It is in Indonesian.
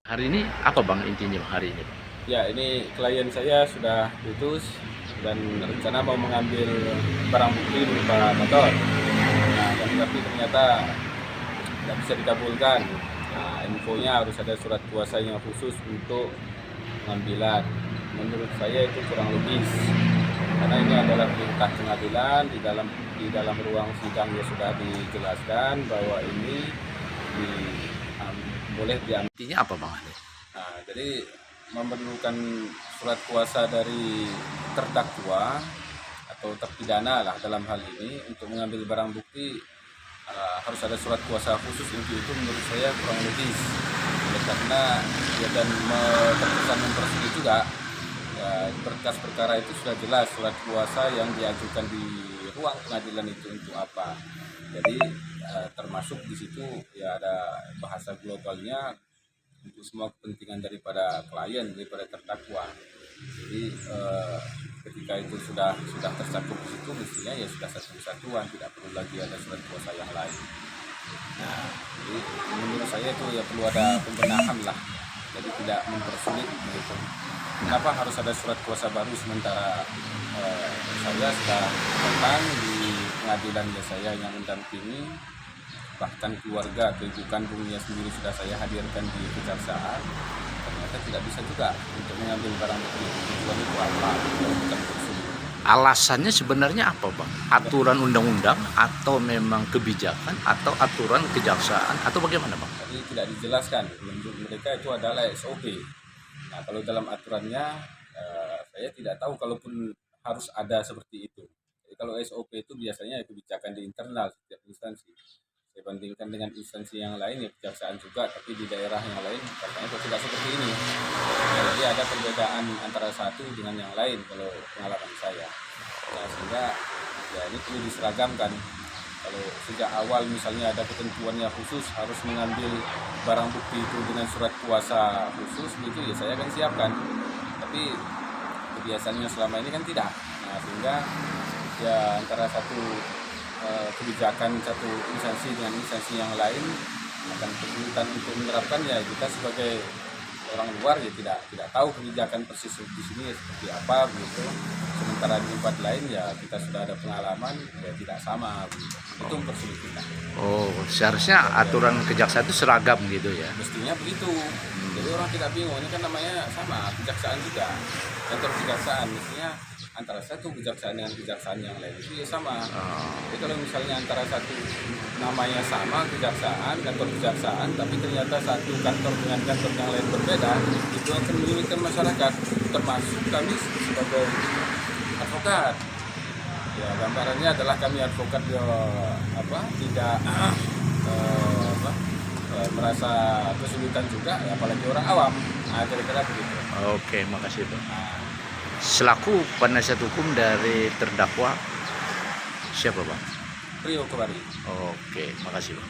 Hari ini apa Bang intinya hari ini Bang? Ya, ini klien saya sudah putus dan rencana mau mengambil barang bukti berupa motor. Nah, tapi ternyata tidak bisa dikabulkan. Nah, infonya harus ada surat kuasa yang khusus untuk pengambilan. Menurut saya itu kurang logis, karena ini adalah perintah pengadilan. Di dalam ruang sidang ya sudah dijelaskan bahwa ini di, boleh diambil. Intinya apa Bang? Nah, jadi memerlukan surat kuasa dari terdakwa atau terpidana lah dalam hal ini untuk mengambil barang bukti, harus ada surat kuasa khusus untuk itu. Menurut saya kurang logis, karena ya dan terkesan mempersulit juga. Ya, berkas perkara itu sudah jelas surat kuasa yang diajukan di ruang pengadilan itu untuk apa. Jadi termasuk di situ ya ada bahasa globalnya untuk semua kepentingan daripada klien, daripada terdakwa. Jadi ketika itu sudah tercakup di situ, mestinya ya sudah satu kesatuan, tidak perlu lagi ada surat kuasa yang lain. Nah, jadi menurut saya itu ya perlu ada pembenahan lah, jadi tidak mempersulit gitu. Kenapa harus ada surat kuasa baru sementara saya sudah datang di pengadilan ya, saya yang mendampingi, bahkan keluarga ke ibu kandungnya sendiri sudah saya hadirkan di kejaksaan. Ternyata tidak bisa juga untuk mengambil barang bukti. Tujuan itu apa? Bukan bersulit. Alasannya sebenarnya apa Bang? Aturan undang-undang atau memang kebijakan atau aturan kejaksaan atau bagaimana Bang? Tadi tidak dijelaskan. Menurut mereka itu adalah SOP. Nah, kalau dalam aturannya saya tidak tahu kalaupun harus ada seperti itu. Jadi kalau SOP itu biasanya kebijakan di internal setiap instansi. Saya bandingkan dengan instansi yang lain ya, kejaksaan juga, tapi di daerah yang lain katanya kok tidak seperti ini. Jadi ada perbedaan antara satu dengan yang lain kalau pengalaman saya. Nah, sehingga ya ini perlu diseragamkan. Kalau sejak awal misalnya ada ketentuannya khusus harus mengambil barang bukti itu dengan surat kuasa khusus, itu ya saya akan siapkan. Tapi kebiasaannya selama ini kan tidak. Nah, sehingga ya antara satu kebijakan satu instansi dengan instansi yang lain akan kesulitan untuk menerapkan. Ya kita sebagai orang luar ya tidak tahu kebijakan persis di sini seperti apa begitu. Sementara di tempat lain ya kita sudah ada pengalaman ya tidak sama begitu. Itu mempersulit kita. Oh, seharusnya aturan kejaksaan itu seragam gitu ya. Mestinya begitu. Jadi orang tidak bingung, ini kan namanya sama, kejaksaan juga. Kantor kejaksaan mestinya antara satu kejaksaan dengan kejaksaan yang lain itu ya sama. Jadi kalau misalnya antara satu namanya sama, kejaksaan, kantor kejaksaan, tapi ternyata satu kantor dengan kantor yang lain berbeda, itu akan menyulitkan masyarakat, termasuk kami sebagai advokat. Ya, gambarannya adalah kami advokat ya tidak merasa kesulitan juga, ya, apalagi orang awam. Nah, kira-kira begitu. Oke, makasih Bang. Nah, Selaku penasihat hukum dari terdakwa siapa Bang? Rio Kebari. Oke, makasih Bang.